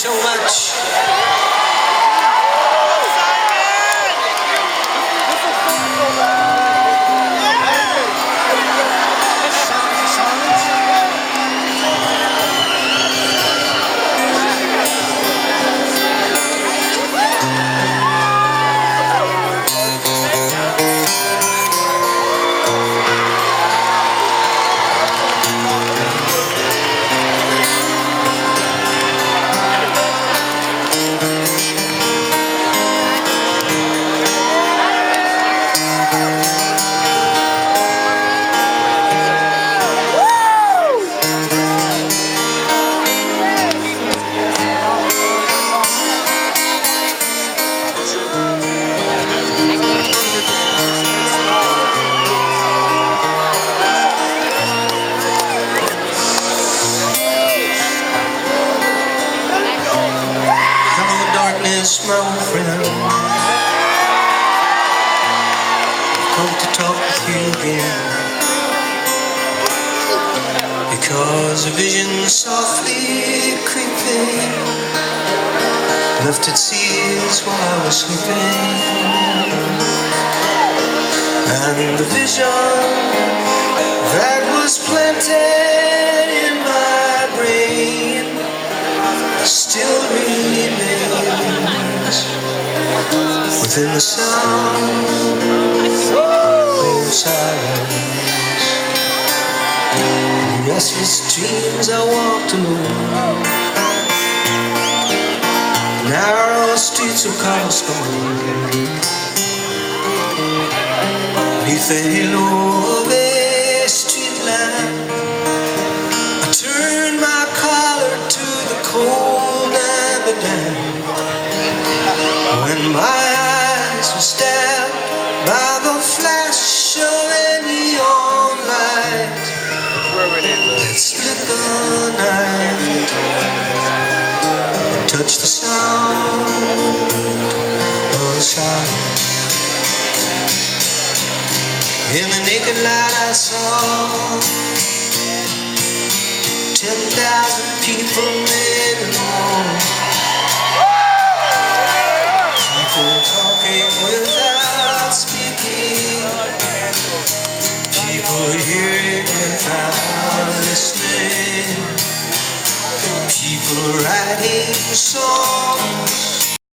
so much. My old friend, come to talk with you again, because a vision softly creeping left its seeds while I was sleeping, and the vision that was planted in my brain still remains within the sound of silence. In restless dreams I walked alone, narrow streets of cobblestone, beneath the halo of a street lamp. I turned my collar to the cold and the damp. When my eyes were stabbed by the flash of a neon light that split the night, touched the sound of silence. In the naked light I saw 10,000 people made alone. People talking